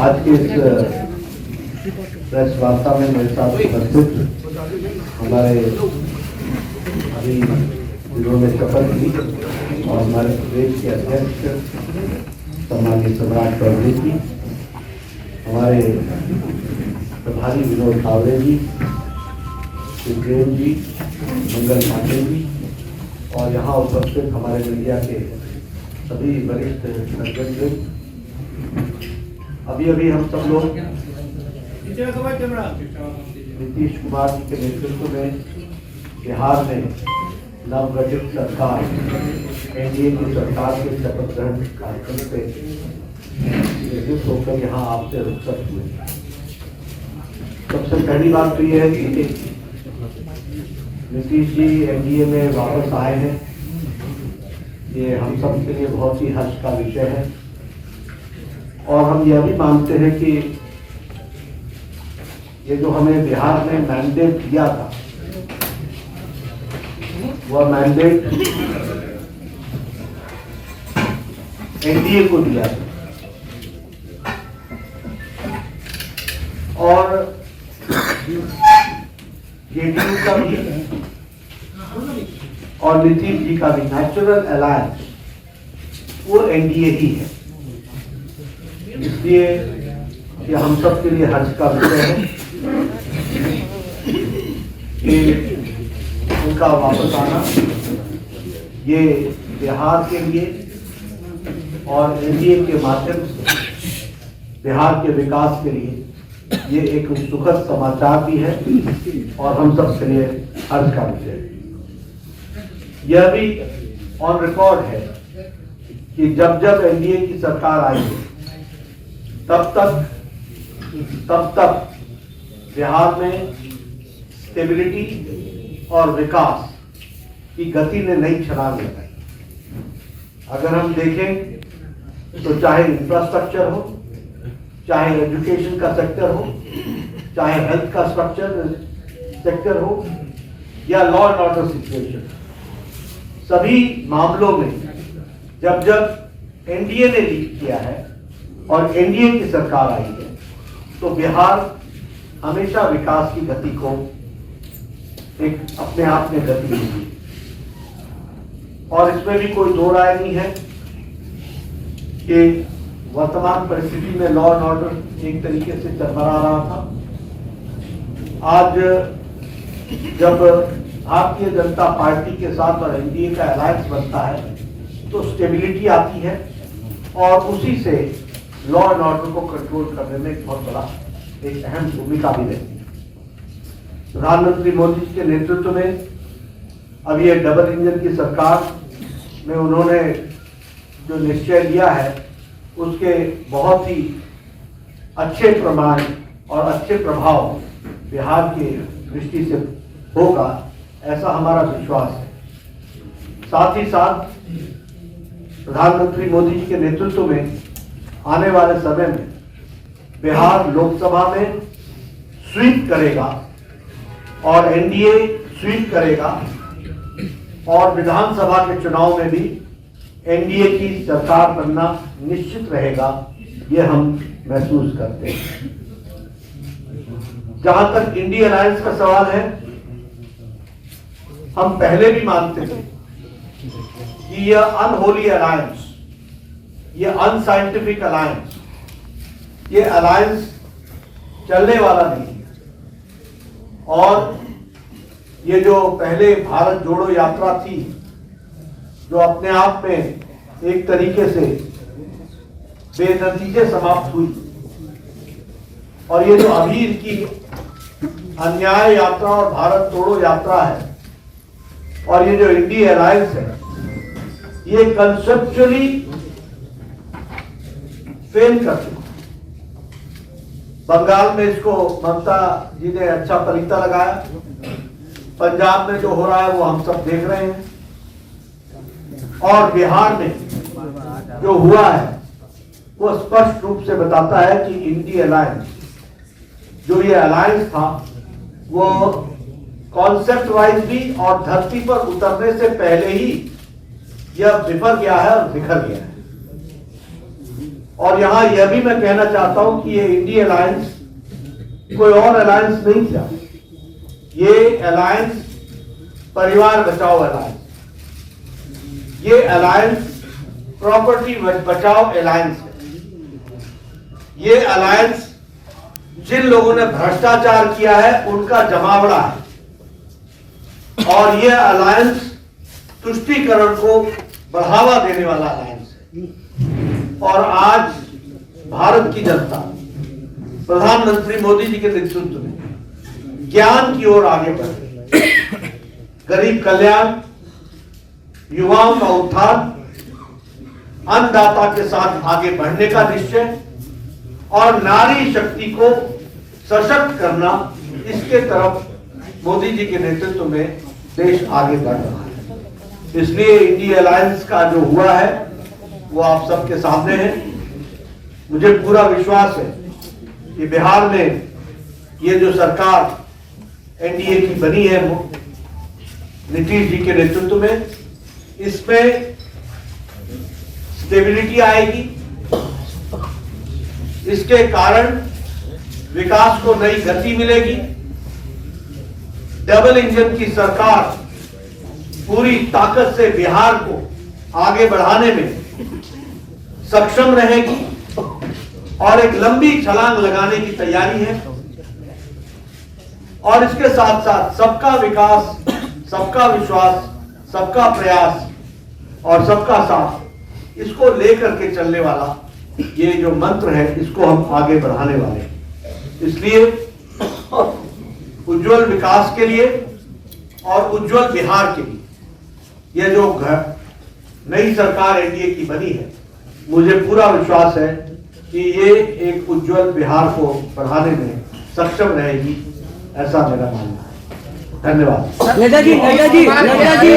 आज के इस प्रेस वार्ता में मेरे साथ उपस्थित हमारे अभी जिन्होंने शपथ ली और हमारे प्रदेश के अध्यक्ष सम्माननीय सम्राट चौधरी जी, हमारे प्रभारी विनोद तावड़े जी, सुखदेव जी, मंगल पांडे जी और यहाँ उपस्थित हमारे मीडिया के सभी वरिष्ठ सज्जन। अभी हम सब लोग नीतीश कुमार जी के नेतृत्व में बिहार में नवगठित सरकार एनडीए की सरकार के शपथ ग्रहण कार्यक्रम से निर्दिष्ट होकर यहाँ आपसे रुखसत हुए। सबसे पहली बात तो यह है कि नीतीश जी एनडीए में वापस आए हैं, ये हम सब के लिए बहुत ही हर्ष का विषय है। और हम यह भी मानते हैं कि ये जो हमें बिहार में मैंडेट दिया था, वह मैंडेट एनडीए को दिया था और जेडीयू का भी और नीतीश जी का भी नेचुरल अलायंस वो एनडीए ही है। इसलिए ये हम सब के लिए हर्ष का विषय है कि उनका वापस आना ये बिहार के लिए और एनडीए के माध्यम से बिहार के विकास के लिए ये एक सुखद समाचार भी है और हम सब के लिए हर्ष का विषय है। यह भी ऑन रिकॉर्ड है कि जब एनडीए की सरकार आई है तब तक बिहार में स्टेबिलिटी और विकास की गति ने नई छलांग लगाई। अगर हम देखें तो चाहे इंफ्रास्ट्रक्चर हो, चाहे एजुकेशन का सेक्टर हो, चाहे हेल्थ का सेक्टर हो या लॉ एंड ऑर्डर सिचुएशन, सभी मामलों में जब एनडीए ने लीड किया है और एनडीए की सरकार आई है तो बिहार हमेशा विकास की गति को एक अपने आप में गति मिली और इसमें भी कोई दो राय नहीं है कि वर्तमान परिस्थिति में लॉ एंड ऑर्डर एक तरीके से चरमरा रहा था। आज जब भारतीय जनता पार्टी के साथ और एनडीए का अलायंस बनता है तो स्टेबिलिटी आती है और उसी से लॉ एंड ऑर्डर को कंट्रोल करने में एक बहुत बड़ा एक अहम भूमिका भी रहती है। प्रधानमंत्री मोदी जी के नेतृत्व में अब ये डबल इंजन की सरकार में उन्होंने जो निश्चय लिया है उसके बहुत ही अच्छे प्रमाण और अच्छे प्रभाव बिहार की दृष्टि से होगा, ऐसा हमारा विश्वास है। साथ ही साथ प्रधानमंत्री मोदी जी के नेतृत्व में आने वाले समय में बिहार लोकसभा में स्वीप करेगा और एनडीए स्वीप करेगा और विधानसभा के चुनाव में भी एनडीए की सरकार बनना निश्चित रहेगा, ये हम महसूस करते हैं। जहां तक इंडिया अलायंस का सवाल है, हम पहले भी मानते थे कि यह अनहोली अलायंस, ये अनसाइंटिफिक अलायंस, ये अलायंस चलने वाला नहीं है। और ये जो पहले भारत जोड़ो यात्रा थी जो अपने आप में एक तरीके से बेनतीजे समाप्त हुई और ये जो अभी इनकी अन्याय यात्रा और भारत जोड़ो यात्रा है और ये जो इंडिया अलायंस है, ये कंसेप्चुअली फेल कर चुका। बंगाल में इसको ममता जी ने अच्छा तरीका लगाया, पंजाब में जो हो रहा है वो हम सब देख रहे हैं और बिहार में जो हुआ है वो स्पष्ट रूप से बताता है कि इंडिया अलायंस, जो ये अलायंस था, वो कॉन्सेप्ट वाइज भी और धरती पर उतरने से पहले ही यह बिफर गया है और बिखर गया है। और यहां यह भी मैं कहना चाहता हूं कि ये इंडी अलायंस कोई और अलायंस नहीं था, ये अलायंस परिवार बचाओ अलायंस, ये अलायंस प्रॉपर्टी बचाओ अलायंस है। ये अलायंस जिन लोगों ने भ्रष्टाचार किया है उनका जमावड़ा है, और ये अलायंस तुष्टीकरण को बढ़ावा देने वाला अलायंस है। और आज भारत की जनता प्रधानमंत्री मोदी जी के नेतृत्व में ज्ञान की ओर आगे बढ़ रही है। गरीब कल्याण, युवाओं का उत्थान, अन्नदाता के साथ आगे बढ़ने का निश्चय और नारी शक्ति को सशक्त करना, इसके तरफ मोदी जी के नेतृत्व में देश आगे बढ़ रहा है। इसलिए इंडी अलायंस का जो हुआ है वो आप सबके सामने है। मुझे पूरा विश्वास है कि बिहार में ये जो सरकार एनडीए की बनी है नीतीश जी के नेतृत्व में, इसमें स्टेबिलिटी आएगी। इसके कारण विकास को नई गति मिलेगी। डबल इंजन की सरकार पूरी ताकत से बिहार को आगे बढ़ाने में सक्षम रहेगी और एक लंबी छलांग लगाने की तैयारी है। और इसके साथ साथ सबका विकास, सबका विश्वास, सबका प्रयास और सबका साथ, इसको लेकर के चलने वाला ये जो मंत्र है, इसको हम आगे बढ़ाने वाले हैं। इसलिए उज्जवल विकास के लिए और उज्जवल बिहार के लिए ये जो नई सरकार एनडीए की बनी है, मुझे पूरा विश्वास है कि ये एक उज्जवल बिहार को बढ़ाने में सक्षम रहेगी, ऐसा मेरा मानना है। धन्यवाद। नड्डा जी